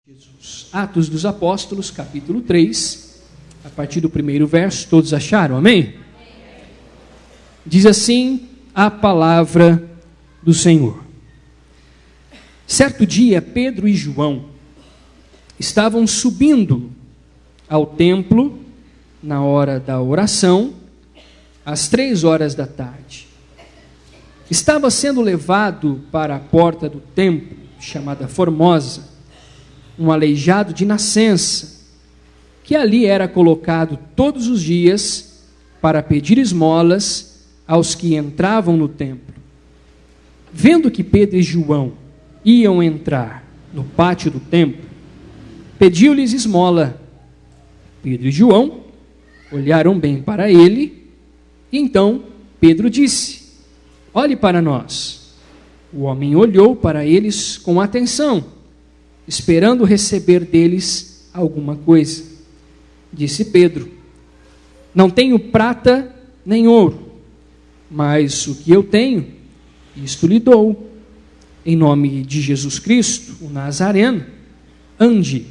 Jesus. Atos dos Apóstolos, capítulo 3, a partir do primeiro verso, todos acharam? Amém? Diz assim a palavra do Senhor. Certo dia, Pedro e João estavam subindo ao templo na hora da oração, às 3 da tarde. Estava sendo levado para a porta do templo, chamada Formosa, um aleijado de nascença, que ali era colocado todos os dias para pedir esmolas aos que entravam no templo. Vendo que Pedro e João iam entrar no pátio do templo, pediu-lhes esmola. Pedro e João olharam bem para ele, e então Pedro disse: olhe para nós. O homem olhou para eles com atenção, esperando receber deles alguma coisa. Disse Pedro: não tenho prata nem ouro, mas o que eu tenho, isto lhe dou. Em nome de Jesus Cristo, o Nazareno, ande.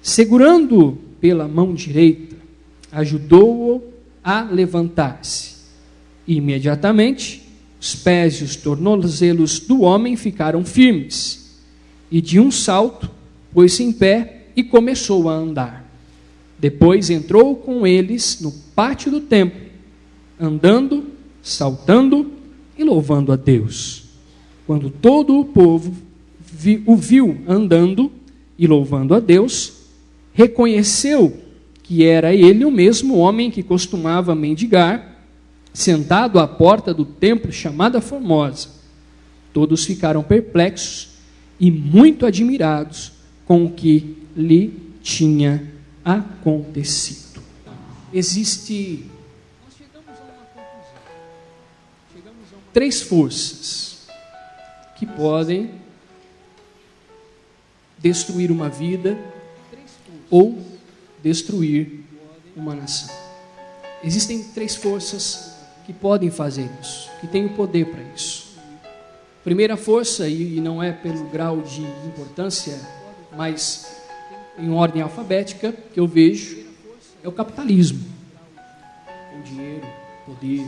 Segurando-o pela mão direita, ajudou-o a levantar-se. Imediatamente, os pés e os tornozelos do homem ficaram firmes, e de um salto pôs-se em pé e começou a andar. Depois entrou com eles no pátio do templo, andando, saltando e louvando a Deus. Quando todo o povo o viu andando e louvando a Deus, reconheceu que era ele o mesmo homem que costumava mendigar, sentado à porta do templo chamada Formosa. Todos ficaram perplexos e muito admirados com o que lhe tinha acontecido. Nós chegamos a uma conclusão. 3 forças que podem destruir uma vida ou destruir uma nação. Existem 3 forças que podem fazer isso, que têm o poder para isso. Primeira força, e não é pelo grau de importância, mas em ordem alfabética, que eu vejo, é o capitalismo. O dinheiro, o poder,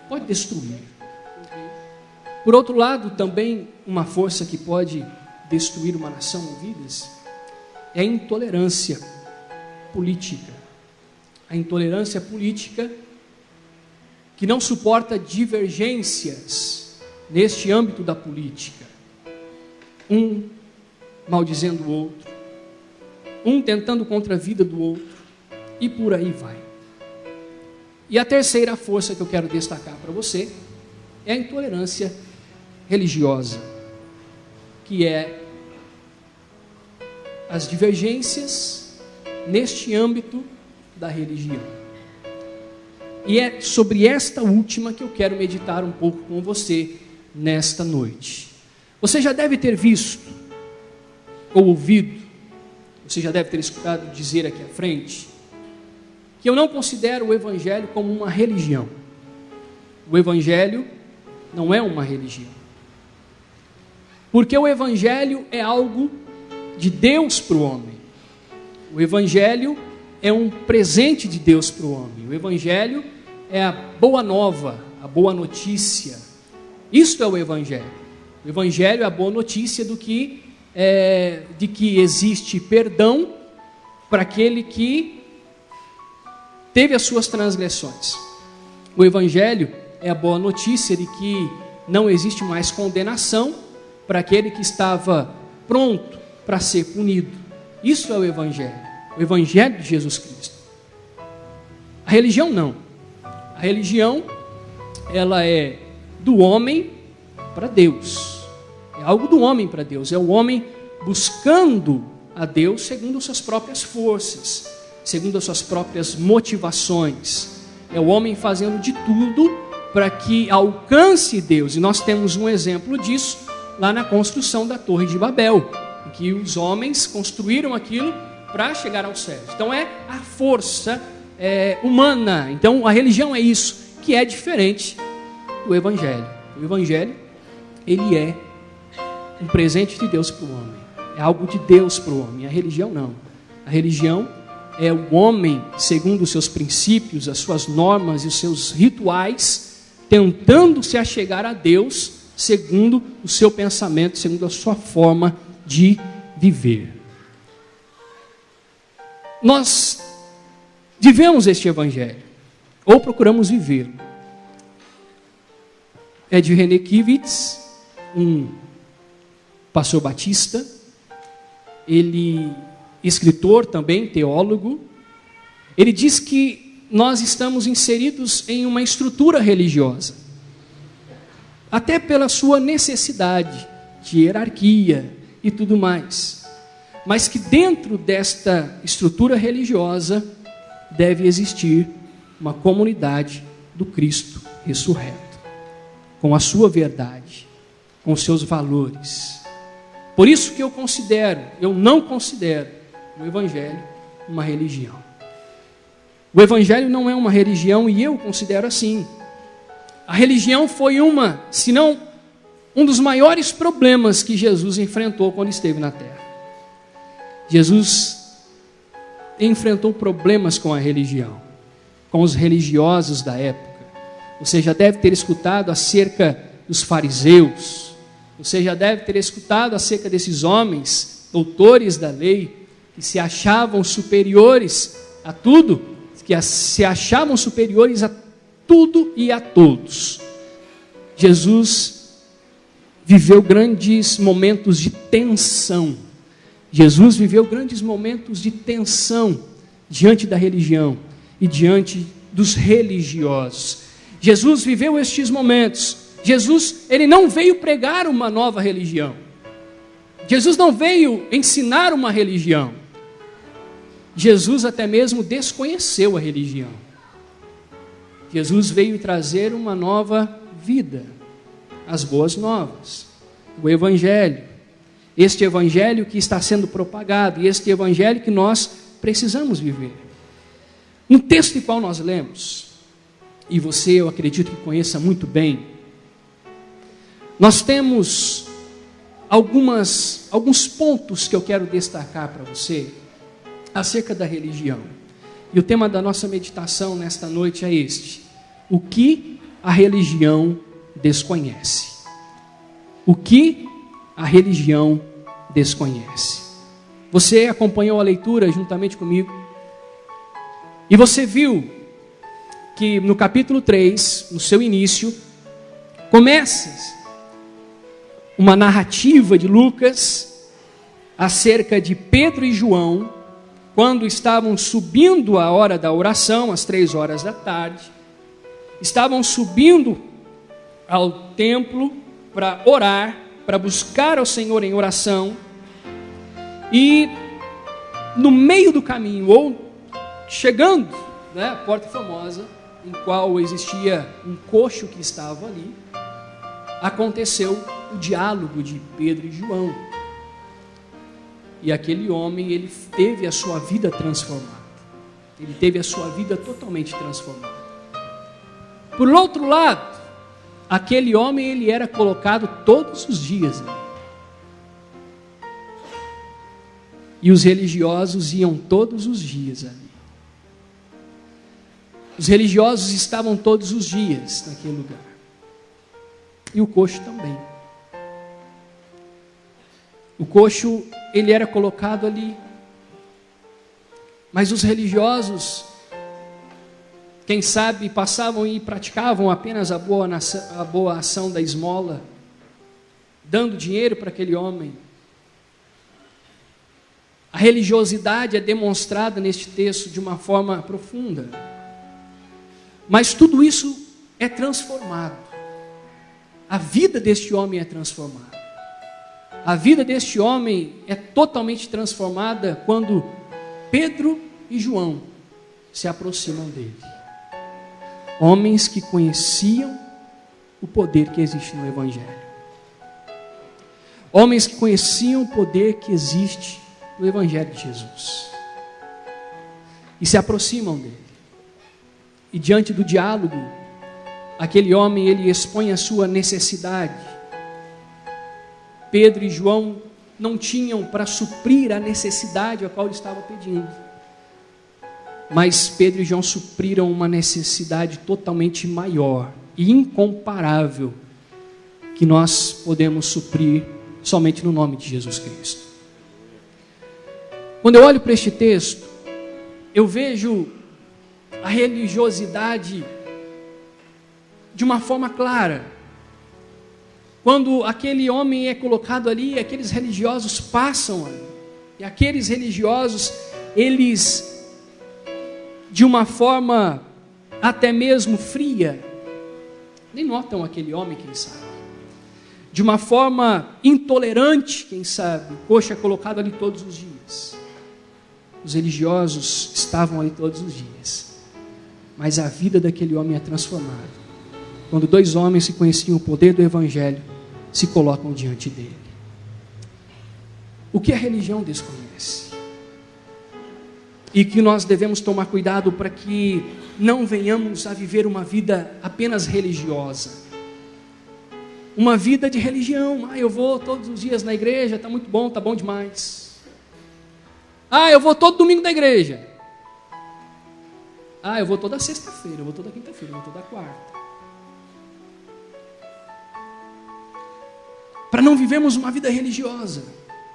pode destruir. Por outro lado, também uma força que pode destruir uma nação ou vidas é a intolerância política. A intolerância política que não suporta divergências neste âmbito da política. Um maldizendo o outro, um tentando contra a vida do outro, e por aí vai. E a terceira força que eu quero destacar para você é a intolerância religiosa, que é as divergências neste âmbito da religião. E é sobre esta última que eu quero meditar um pouco com você nesta noite. Você já deve ter visto ou ouvido, você já deve ter escutado dizer aqui à frente, que eu não considero o Evangelho como uma religião. O Evangelho não é uma religião. Porque o Evangelho é algo de Deus para o homem. O Evangelho é um presente de Deus para o homem. O Evangelho é a boa nova, a boa notícia. Isto é o Evangelho. O Evangelho é a boa notícia de que existe perdão para aquele que teve as suas transgressões. O Evangelho é a boa notícia de que não existe mais condenação para aquele que estava pronto para ser punido. Isso é o Evangelho de Jesus Cristo. A religião não. A religião, ela é do homem para Deus. É algo do homem para Deus. É o homem buscando a Deus segundo as suas próprias forças, segundo as suas próprias motivações. É o homem fazendo de tudo para que alcance Deus. E nós temos um exemplo disso lá na construção da Torre de Babel, em que os homens construíram aquilo para chegar ao céu. Então é a força humana. Então a religião é isso, que é diferente do Evangelho. O Evangelho, ele é um presente de Deus para o homem. é algo de Deus para o homem. A religião não. A religião é o homem, segundo os seus princípios, as suas normas e os seus rituais, tentando se achegar a Deus segundo o seu pensamento, segundo a sua forma de viver. Nós vivemos este evangelho, ou procuramos vivê-lo. É de René Kivitz, um pastor batista, ele escritor também, teólogo. Ele diz que nós estamos inseridos em uma estrutura religiosa, até pela sua necessidade de hierarquia e tudo mais, mas que dentro desta estrutura religiosa deve existir uma comunidade do Cristo ressurreto, com a sua verdade, com os seus valores. Por isso que eu não considero o Evangelho uma religião. O Evangelho não é uma religião e eu considero assim. A religião foi se não um dos maiores problemas que Jesus enfrentou quando esteve na terra. Jesus enfrentou problemas com a religião, com os religiosos da época. Você já deve ter escutado acerca dos fariseus, você já deve ter escutado acerca desses homens, doutores da lei, que se achavam superiores a tudo, que se achavam superiores a tudo e a todos. Jesus viveu grandes momentos de tensão. Jesus viveu grandes momentos de tensão diante da religião e diante dos religiosos. Jesus viveu estes momentos. Jesus, ele não veio pregar uma nova religião. Jesus não veio ensinar uma religião. Jesus até mesmo desconheceu a religião. Jesus veio trazer uma nova vida, as boas novas, o Evangelho. Este Evangelho que está sendo propagado, e este Evangelho que nós precisamos viver. No texto em qual nós lemos, e você, eu acredito que conheça muito bem, nós temos alguns pontos que eu quero destacar para você acerca da religião. E o tema da nossa meditação nesta noite é este: o que a religião desconhece. O que a religião desconhece. Você acompanhou a leitura juntamente comigo, e você viu que no capítulo 3, no seu início, começa uma narrativa de Lucas acerca de Pedro e João, quando estavam subindo a hora da oração, às 3 horas da tarde, estavam subindo ao templo para orar, para buscar ao Senhor em oração, e no meio do caminho, ou chegando, a porta famosa, em qual existia um coxo que estava ali, aconteceu o diálogo de Pedro e João. E aquele homem, ele teve a sua vida transformada. Ele teve a sua vida totalmente transformada. Por outro lado, aquele homem, ele era colocado todos os dias ali. E os religiosos iam todos os dias ali. Os religiosos estavam todos os dias naquele lugar. E o coxo também. O coxo, ele era colocado ali. Mas os religiosos, quem sabe, passavam e praticavam apenas a boa ação da esmola, dando dinheiro para aquele homem. A religiosidade é demonstrada neste texto de uma forma profunda. Mas tudo isso é transformado. A vida deste homem é transformada. A vida deste homem é totalmente transformada quando Pedro e João se aproximam dele. Homens que conheciam o poder que existe no Evangelho. Homens que conheciam o poder que existe no Evangelho de Jesus. E se aproximam dele. E diante do diálogo, aquele homem, ele expõe a sua necessidade. Pedro e João não tinham para suprir a necessidade a qual ele estava pedindo. Mas Pedro e João supriram uma necessidade totalmente maior e incomparável, que nós podemos suprir somente no nome de Jesus Cristo. Quando eu olho para este texto, eu vejo a religiosidade de uma forma clara. Quando aquele homem é colocado ali, aqueles religiosos passam ali, e aqueles religiosos, eles, de uma forma até mesmo fria, nem notam aquele homem, quem sabe, de uma forma intolerante, quem sabe, o coxo é colocado ali todos os dias. Os religiosos estavam ali todos os dias, mas a vida daquele homem é transformada quando dois homens que conheciam o poder do Evangelho se colocam diante dele. O que a religião desconhece? E que nós devemos tomar cuidado para que não venhamos a viver uma vida apenas religiosa. Uma vida de religião. Eu vou todos os dias na igreja, está muito bom, está bom demais. Eu vou todo domingo na igreja. Eu vou toda sexta-feira, eu vou toda quinta-feira, eu vou toda quarta. Para não vivermos uma vida religiosa,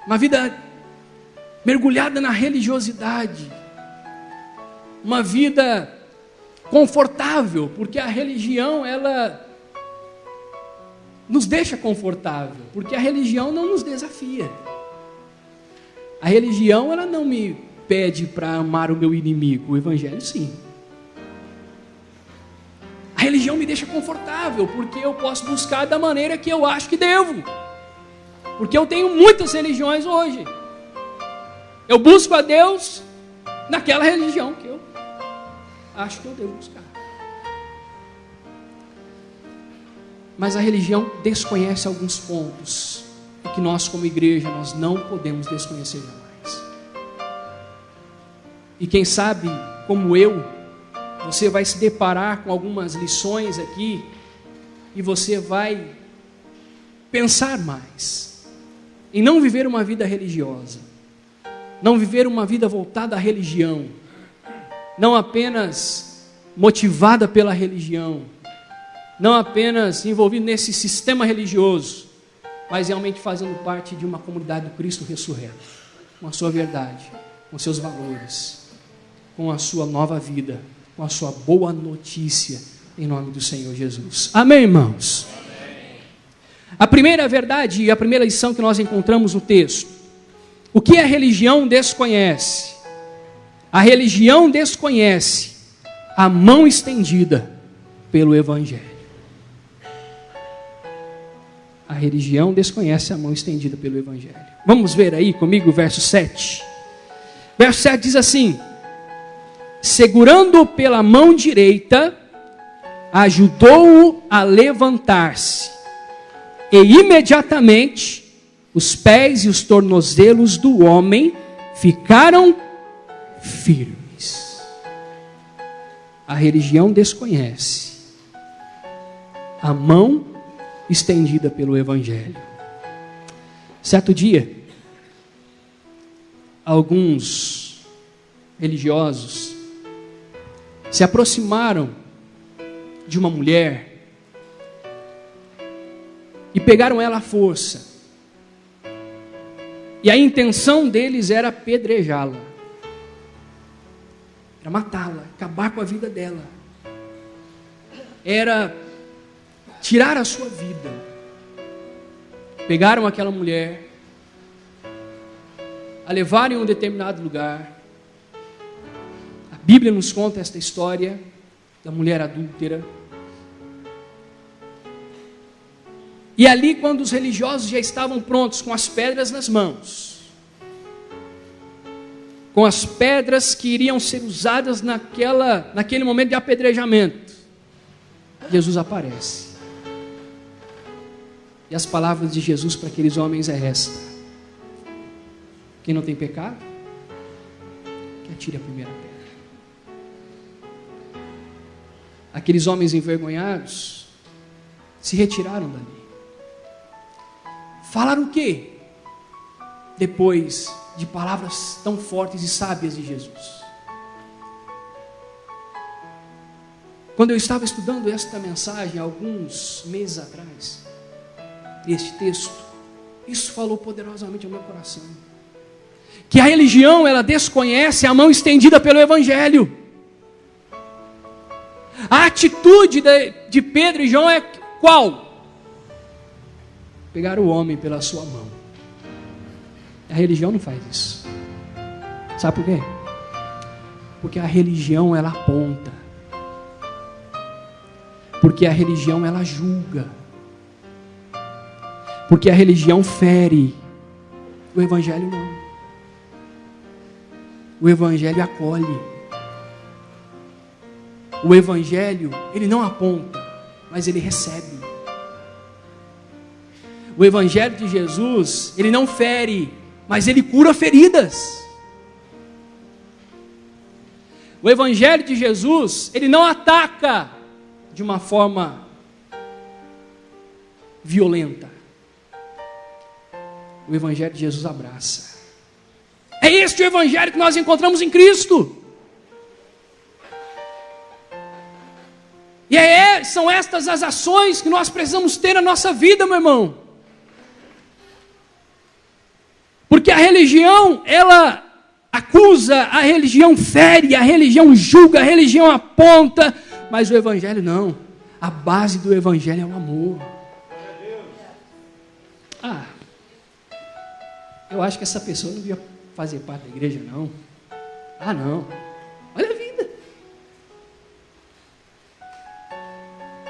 uma vida mergulhada na religiosidade, uma vida confortável, porque a religião, ela nos deixa confortável, porque a religião não nos desafia. A religião, ela não me pede para amar o meu inimigo, o Evangelho sim. A religião me deixa confortável, porque eu posso buscar da maneira que eu acho que devo. Porque eu tenho muitas religiões hoje. Eu busco a Deus naquela religião que eu acho que eu devo buscar. Mas a religião desconhece alguns pontos e que nós como igreja nós não podemos desconhecer jamais. E quem sabe, como eu, você vai se deparar com algumas lições aqui e você vai pensar mais em não viver uma vida religiosa, não viver uma vida voltada à religião, não apenas motivada pela religião, não apenas envolvido nesse sistema religioso, mas realmente fazendo parte de uma comunidade do Cristo ressurreto, com a sua verdade, com seus valores, com a sua nova vida, com a sua boa notícia, em nome do Senhor Jesus. Amém, irmãos? A primeira verdade e a primeira lição que nós encontramos no texto: o que a religião desconhece? A religião desconhece a mão estendida pelo Evangelho. A religião desconhece a mão estendida pelo Evangelho. Vamos ver aí comigo o verso 7. Verso 7 diz assim: segurando-o pela mão direita, ajudou-o a levantar-se. E imediatamente os pés e os tornozelos do homem ficaram firmes. A religião desconhece a mão estendida pelo Evangelho. Certo dia, alguns religiosos se aproximaram de uma mulher e pegaram ela à força. E a intenção deles era apedrejá-la, era matá-la, acabar com a vida dela, era tirar a sua vida. Pegaram aquela mulher, a levaram em um determinado lugar. A Bíblia nos conta esta história da mulher adúltera. E ali, quando os religiosos já estavam prontos com as pedras nas mãos, com as pedras que iriam ser usadas naquele momento de apedrejamento, Jesus aparece. E as palavras de Jesus para aqueles homens é esta: quem não tem pecado, que atire a primeira pedra. Aqueles homens envergonhados se retiraram dali. Falaram o quê? depois de palavras tão fortes e sábias de Jesus. Quando eu estava estudando esta mensagem alguns meses atrás, este texto, isso falou poderosamente ao meu coração. Que a religião, ela desconhece a mão estendida pelo Evangelho. A atitude de Pedro e João é qual? Pegar o homem pela sua mão. A religião não faz isso. Sabe por quê? Porque a religião, ela aponta. Porque a religião, ela julga. Porque a religião fere. O Evangelho não. O Evangelho acolhe. O Evangelho, ele não aponta, mas ele recebe. O Evangelho de Jesus, ele não fere, mas ele cura feridas. O Evangelho de Jesus, ele não ataca de uma forma violenta. O Evangelho de Jesus abraça. É este o Evangelho que nós encontramos em Cristo. E são estas as ações que nós precisamos ter na nossa vida, meu irmão. Porque a religião, ela acusa, a religião fere, a religião julga, a religião aponta, mas o Evangelho não. A base do Evangelho é o amor. Eu acho que essa pessoa não devia fazer parte da igreja, não. Não. Olha a vida.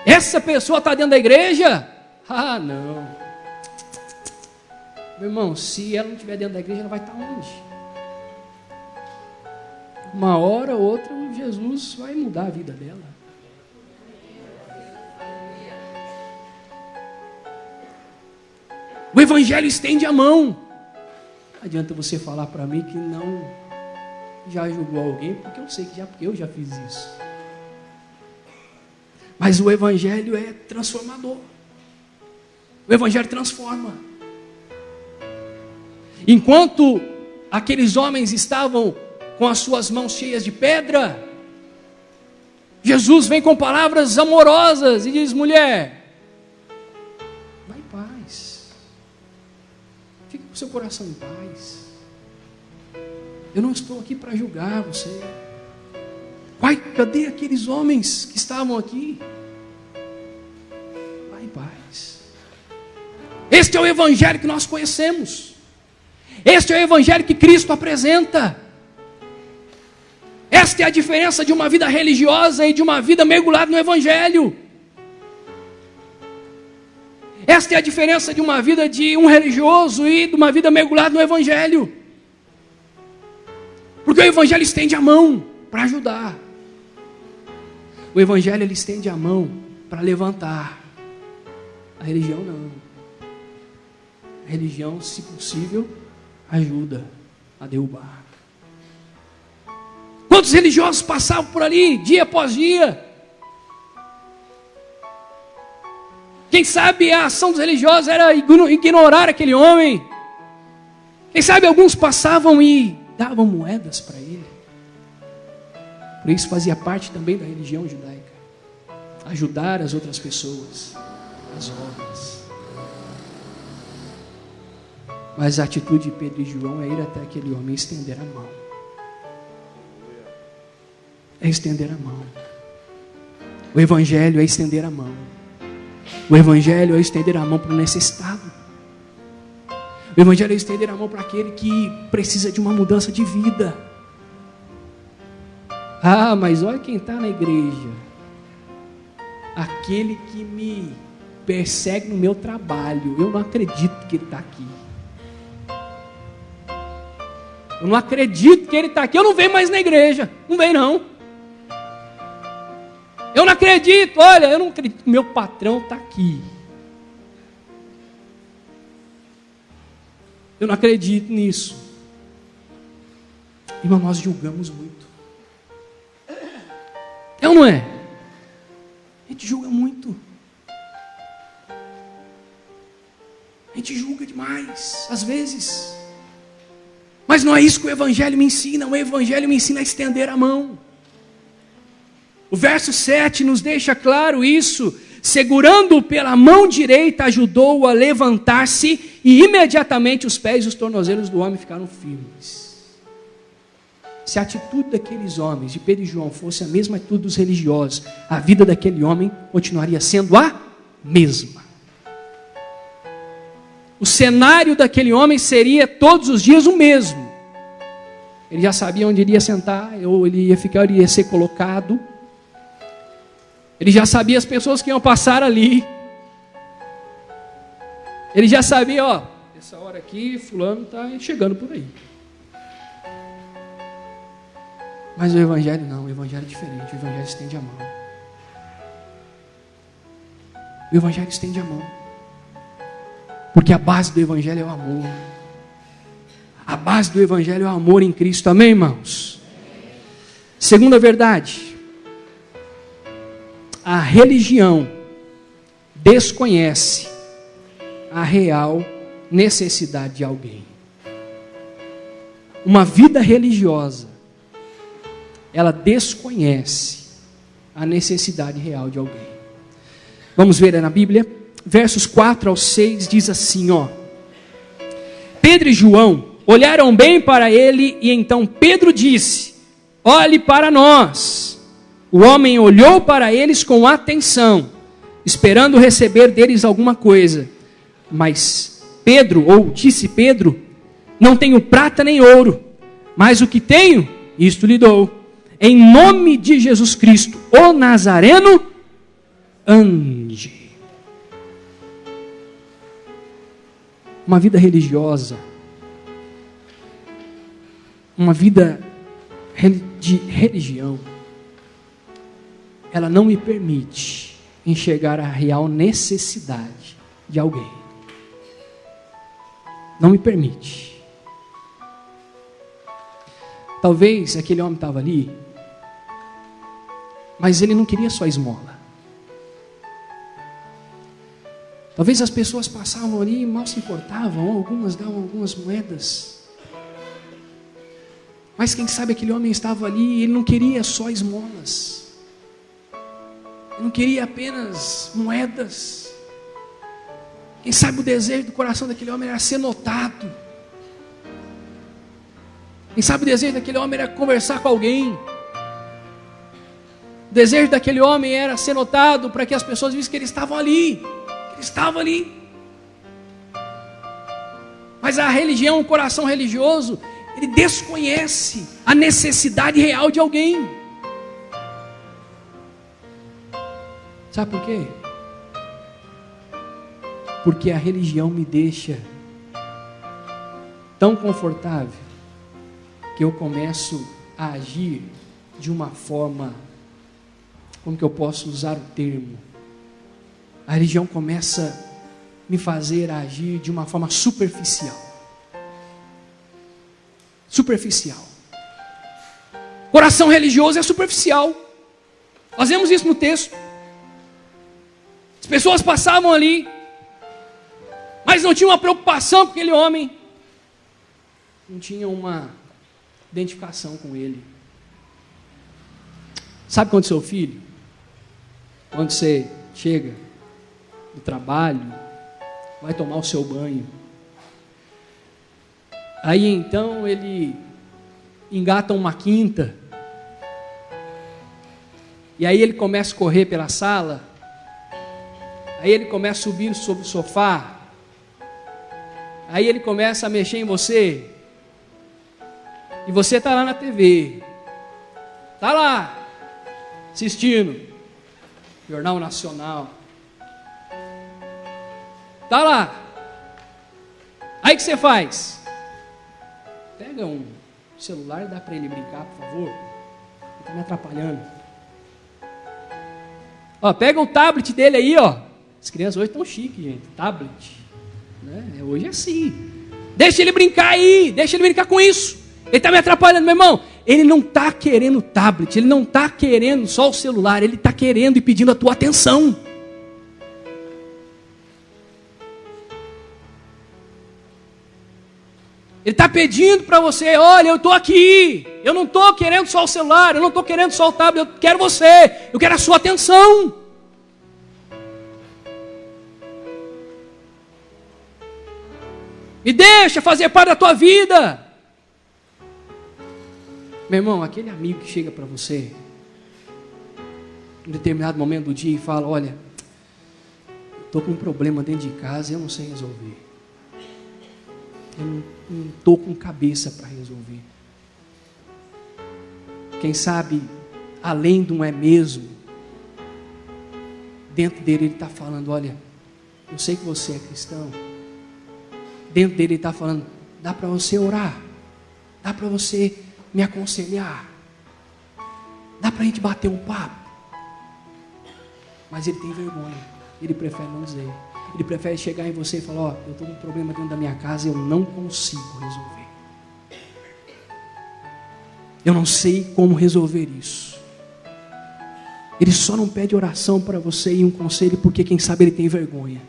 Essa pessoa está dentro da igreja? Não. Meu irmão, se ela não estiver dentro da igreja, ela vai estar onde? Uma hora ou outra, Jesus vai mudar a vida dela. O Evangelho estende a mão. Não adianta você falar para mim que não já julgou alguém, porque eu sei que porque eu já fiz isso. Mas o Evangelho é transformador. O Evangelho transforma. Enquanto aqueles homens estavam com as suas mãos cheias de pedra, Jesus vem com palavras amorosas e diz: mulher, vai em paz. Fique com seu coração em paz. Eu não estou aqui para julgar você. Cadê aqueles homens que estavam aqui? Vai em paz. Este é o Evangelho que nós conhecemos. Este é o Evangelho que Cristo apresenta. Esta é a diferença de uma vida religiosa e de uma vida mergulhada no Evangelho. Esta é a diferença de uma vida de um religioso e de uma vida mergulhada no Evangelho. Porque o Evangelho estende a mão para ajudar. O Evangelho, ele estende a mão para levantar. A religião não. A religião, se possível, ajuda a derrubar. Quantos religiosos passavam por ali, dia após dia? Quem sabe a ação dos religiosos era ignorar aquele homem. Quem sabe alguns passavam e davam moedas para ele. Por isso fazia parte também da religião judaica. Ajudar as outras pessoas, as obras. Mas a atitude de Pedro e João é ir até aquele homem e estender a mão. É estender a mão. O Evangelho é estender a mão. O Evangelho é estender a mão para o necessitado. O Evangelho é estender a mão para aquele que precisa de uma mudança de vida. Mas olha quem está na igreja. Aquele que me persegue no meu trabalho. Eu não acredito que ele está aqui. Eu não acredito que ele está aqui. Eu não venho mais na igreja. Não venho não. Eu não acredito. Olha, eu não acredito que meu patrão está aqui. Eu não acredito nisso. Irmão, nós julgamos muito. É ou não é? A gente julga muito. A gente julga demais. Às vezes, Mas não é isso que o Evangelho me ensina. O Evangelho me ensina a estender a mão. O verso 7 nos deixa claro isso. Segurando-o pela mão direita, ajudou-o a levantar-se, e imediatamente os pés e os tornozelos do homem ficaram firmes. Se a atitude daqueles homens, de Pedro e João, fosse a mesma atitude dos religiosos, a vida daquele homem continuaria sendo a mesma. O cenário daquele homem seria todos os dias o mesmo. Ele já sabia onde iria sentar, ou ele ia ficar, ele ia ser colocado. Ele já sabia as pessoas que iam passar ali. Ele já sabia, ó, essa hora aqui, fulano está chegando por aí. Mas o Evangelho não, o Evangelho é diferente, o Evangelho estende a mão. O Evangelho estende a mão. Porque a base do Evangelho é o amor. A base do Evangelho é o amor em Cristo, amém, irmãos? Segunda verdade. A religião desconhece a real necessidade de alguém. Uma vida religiosa, ela desconhece a necessidade real de alguém. Vamos ver na Bíblia, versos 4 ao 6, diz assim, ó. Pedro e João olharam bem para ele, e então Pedro disse, olhe para nós. O homem olhou para eles com atenção, esperando receber deles alguma coisa. Mas Pedro, ou disse Pedro, não tenho prata nem ouro, mas o que tenho, isto lhe dou. Em nome de Jesus Cristo, o Nazareno, ande. Uma vida religiosa, uma vida de religião, ela não me permite enxergar a real necessidade de alguém. Não me permite. Talvez aquele homem estava ali, mas ele não queria só esmola. Talvez as pessoas passavam ali e mal se importavam, algumas davam algumas moedas. Mas quem sabe aquele homem estava ali e ele não queria só esmolas. Ele não queria apenas moedas. Quem sabe o desejo do coração daquele homem era ser notado. Quem sabe o desejo daquele homem era conversar com alguém. O desejo daquele homem era ser notado para que as pessoas vissem que ele estava ali. Que ele estava ali. Mas a religião, o coração religioso, ele desconhece a necessidade real de alguém. Sabe por quê? Porque a religião me deixa tão confortável que eu começo a agir de uma forma, como que eu posso usar o termo? A religião começa a me fazer agir de uma forma superficial. Superficial. Coração religioso é superficial. Nós vemos isso no texto. As pessoas passavam ali, mas não tinham uma preocupação com aquele homem. Não tinham uma identificação com ele. Sabe quando seu filho, quando você chega do trabalho, vai tomar o seu banho, aí então ele engata uma quinta, e aí ele começa a correr pela sala, aí ele começa a subir sobre o sofá, aí ele começa a mexer em você, e você está lá na TV, está lá, assistindo, Jornal Nacional, está lá, aí o que você faz? Pega um celular e dá para ele brincar, por favor, ele está me atrapalhando. Ó, pega o tablet dele aí, ó, as crianças hoje estão chiques, gente, tablet, né? Hoje é assim, deixa ele brincar aí, deixa ele brincar com isso. Ele está me atrapalhando, meu irmão. Ele não está querendo o tablet, ele não está querendo só o celular, ele está querendo e pedindo a tua atenção. Ele está pedindo para você: olha, eu estou aqui, eu não estou querendo só o celular, eu não estou querendo só o tablet, eu quero você, eu quero a sua atenção. Me deixa fazer parte da tua vida. Meu irmão, aquele amigo que chega para você em determinado momento do dia e fala: olha, estou com um problema dentro de casa e eu não sei resolver. Eu não estou com cabeça para resolver. Quem sabe, além do é mesmo, dentro dele ele está falando: olha, eu sei que você é cristão. Dentro dele ele está falando: dá para você orar, dá para você me aconselhar, dá para a gente bater um papo. Mas ele tem vergonha, ele prefere não dizer. Ele prefere chegar em você e falar: ó, eu estou com um problema dentro da minha casa e eu não consigo resolver. Eu não sei como resolver isso. Ele só não pede oração para você e um conselho porque quem sabe ele tem vergonha.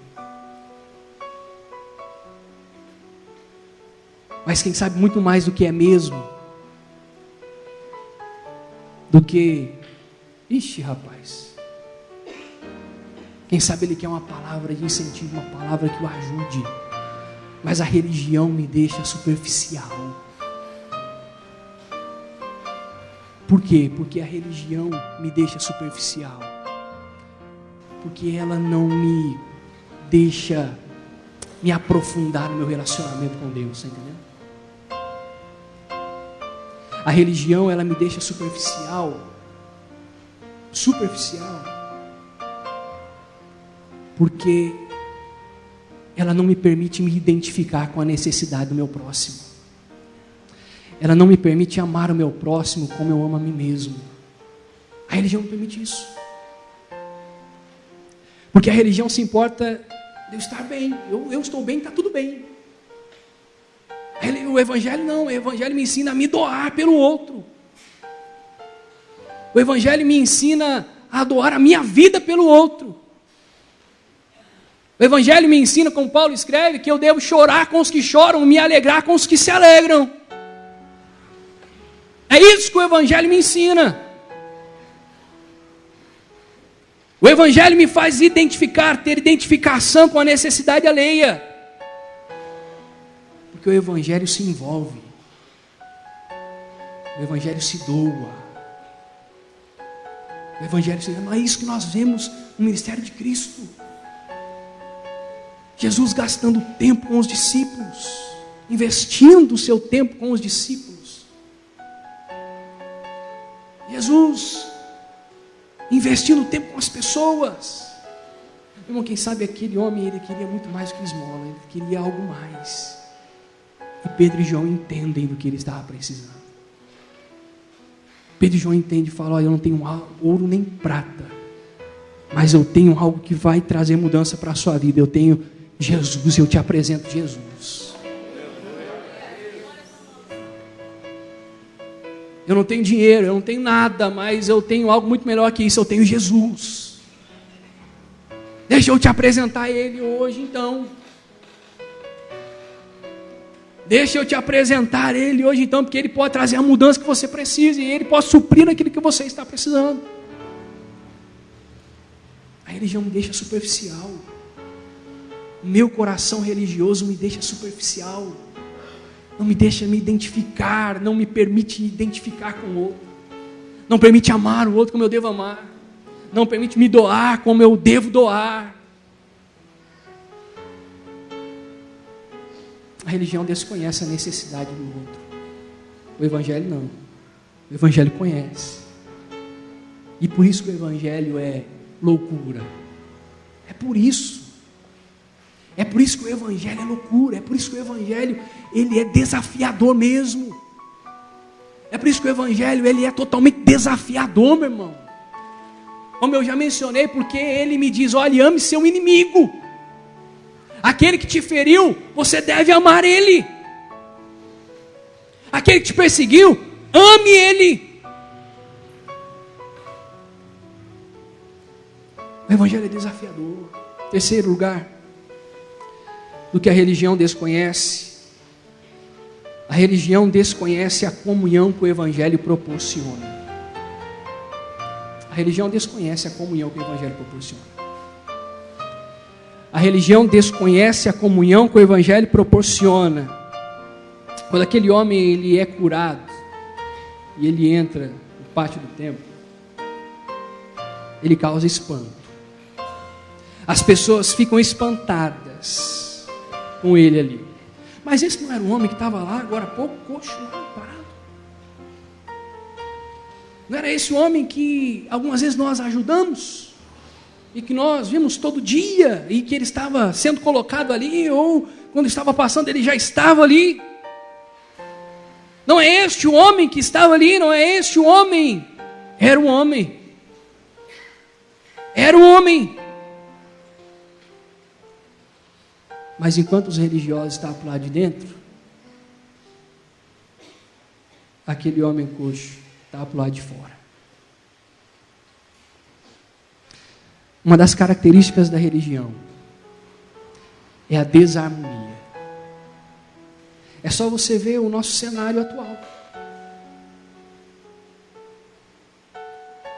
Mas quem sabe muito mais do que é mesmo, do que, ixi rapaz, quem sabe ele quer uma palavra de incentivo, uma palavra que o ajude, mas a religião me deixa superficial. Por quê? Porque a religião me deixa superficial, porque ela não me deixa me aprofundar no meu relacionamento com Deus, está entendendo? A religião, ela me deixa superficial, porque ela não me permite me identificar com a necessidade do meu próximo. Ela não me permite amar o meu próximo como eu amo a mim mesmo. A religião não permite isso. Porque a religião se importa de eu estar bem. Eu estou bem, está tudo bem. O Evangelho não, o Evangelho me ensina a me doar pelo outro. O Evangelho me ensina a doar a minha vida pelo outro. O Evangelho me ensina, como Paulo escreve, que eu devo chorar com os que choram, me alegrar com os que se alegram. É isso que o Evangelho me ensina. O Evangelho me faz identificar, ter identificação com a necessidade alheia. Porque o Evangelho se envolve. O Evangelho se doa. O Evangelho se... Não é isso que nós vemos no ministério de Cristo. Jesus gastando tempo com os discípulos, investindo o seu tempo com os discípulos. Jesus investindo tempo com as pessoas. Irmão, quem sabe aquele homem, ele queria muito mais do que esmola, ele queria algo mais. E Pedro e João entendem do que ele estava precisando. Pedro e João entendem e falam: olha, eu não tenho ouro nem prata, mas eu tenho algo que vai trazer mudança para a sua vida. Eu tenho Jesus, eu te apresento Jesus. Eu não tenho dinheiro, eu não tenho nada, mas eu tenho algo muito melhor que isso, eu tenho Jesus. Deixa eu te apresentar Ele hoje então. Deixa eu te apresentar Ele hoje então, porque Ele pode trazer a mudança que você precisa, e Ele pode suprir aquilo que você está precisando. A religião me deixa superficial. Meu coração religioso me deixa superficial. Não me deixa me identificar, não me permite me identificar com o outro. Não permite amar o outro como eu devo amar. Não permite me doar como eu devo doar. A religião desconhece a necessidade do outro. O Evangelho não. O Evangelho conhece. E por isso que o Evangelho é loucura. É por isso. É por isso que o Evangelho é loucura. É por isso que o Evangelho, ele é desafiador mesmo. É por isso que o Evangelho, ele é totalmente desafiador, meu irmão. Como eu já mencionei, porque ele me diz: olha, ame seu inimigo. Aquele que te feriu, você deve amar ele. Aquele que te perseguiu, ame ele. O Evangelho é desafiador. Terceiro lugar, do que a religião desconhece, A religião desconhece a comunhão que o Evangelho proporciona. A religião desconhece a comunhão que o Evangelho proporciona. A religião desconhece a comunhão que o Evangelho proporciona. Quando aquele homem ele é curado e ele entra no pátio do templo, ele causa espanto. As pessoas ficam espantadas com ele ali. Mas esse não era o homem que estava lá agora há pouco, coxo, lá parado? Não era esse o homem que algumas vezes nós ajudamos? E que nós vimos todo dia, e que ele estava sendo colocado ali, ou quando estava passando ele já estava ali? Não é este o homem que estava ali, não é este o homem. Era um homem. Era um homem. Mas enquanto os religiosos estavam por lá de dentro, aquele homem coxo estava por lá de fora. Uma das características da religião é a desarmonia. É só você ver o nosso cenário atual.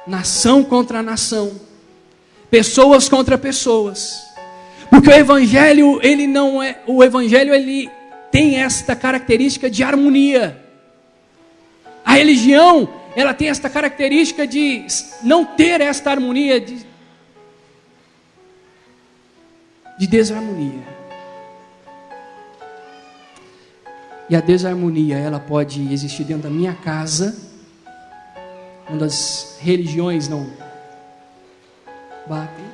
Nação contra nação. Pessoas contra pessoas. Porque o Evangelho, ele tem esta característica de harmonia. A religião, ela tem esta característica de não ter esta harmonia, de desarmonia. E a desarmonia, ela pode existir dentro da minha casa, quando as religiões não batem.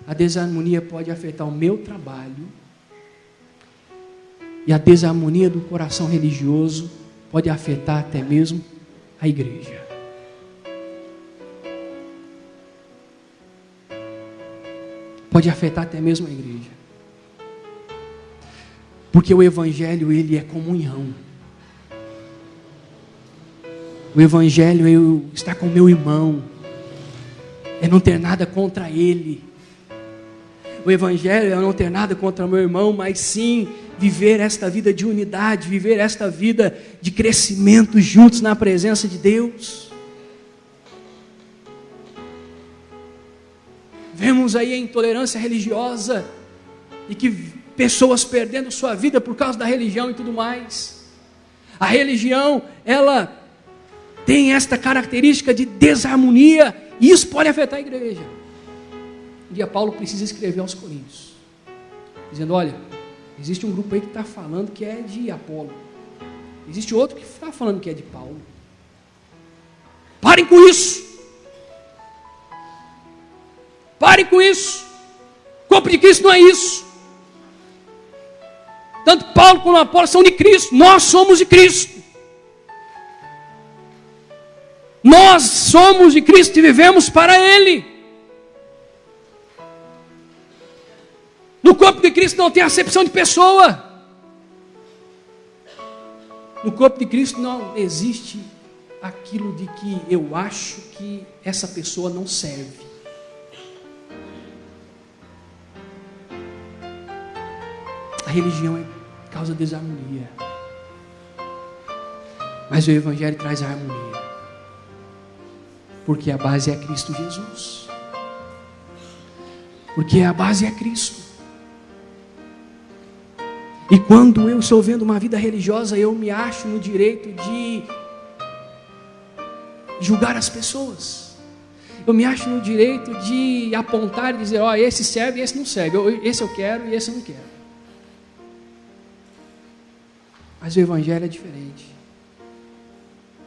A desarmonia pode afetar o meu trabalho. E a desarmonia do coração religioso pode afetar até mesmo a igreja. Pode afetar até mesmo a igreja. Porque o Evangelho, ele é comunhão. O Evangelho é eu estar com meu irmão. É não ter nada contra ele. O Evangelho é não ter nada contra meu irmão, mas sim viver esta vida de unidade, viver esta vida de crescimento juntos na presença de Deus. Vemos aí a intolerância religiosa e que pessoas perdendo sua vida por causa da religião e tudo mais. A religião, ela tem esta característica de desarmonia e isso pode afetar a igreja. Um dia Paulo precisa escrever aos Coríntios, dizendo, olha, existe um grupo aí que está falando que é de Apolo. Existe outro que está falando que é de Paulo. Parem com isso. Parem com isso. O corpo de Cristo não é isso. Tanto Paulo como Apolo são de Cristo. Nós somos de Cristo. Nós somos de Cristo e vivemos para Ele. No corpo de Cristo não tem acepção de pessoa. No corpo de Cristo não existe aquilo de que eu acho que essa pessoa não serve. A religião causa desarmonia. Mas o Evangelho traz a harmonia. Porque a base é Cristo Jesus. Porque a base é Cristo. E quando eu estou vendo uma vida religiosa, eu me acho no direito de julgar as pessoas. Eu me acho no direito de apontar e dizer, ó, esse serve e esse não serve. Esse eu quero e esse eu não quero. Mas o Evangelho é diferente.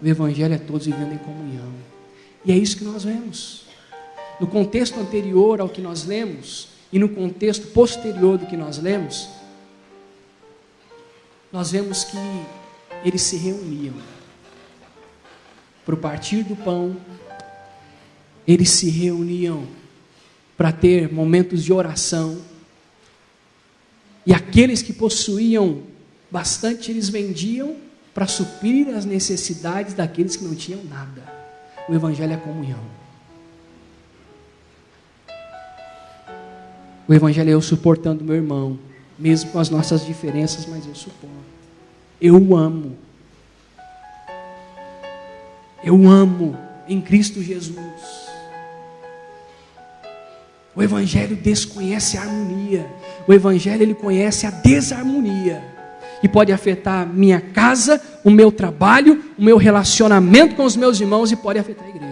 O Evangelho é todos vivendo em comunhão. E é isso que nós vemos. No contexto anterior ao que nós lemos, e no contexto posterior do que nós lemos, nós vemos que eles se reuniam para o partir do pão, eles se reuniam para ter momentos de oração, e aqueles que possuíam bastante, eles vendiam para suprir as necessidades daqueles que não tinham nada. O Evangelho é comunhão. O Evangelho é eu suportando meu irmão, mesmo com as nossas diferenças, mas eu suporto. Eu amo. Eu amo em Cristo Jesus. O Evangelho desconhece a harmonia. O Evangelho, ele conhece a desarmonia. E pode afetar minha casa, o meu trabalho, o meu relacionamento com os meus irmãos e pode afetar a igreja.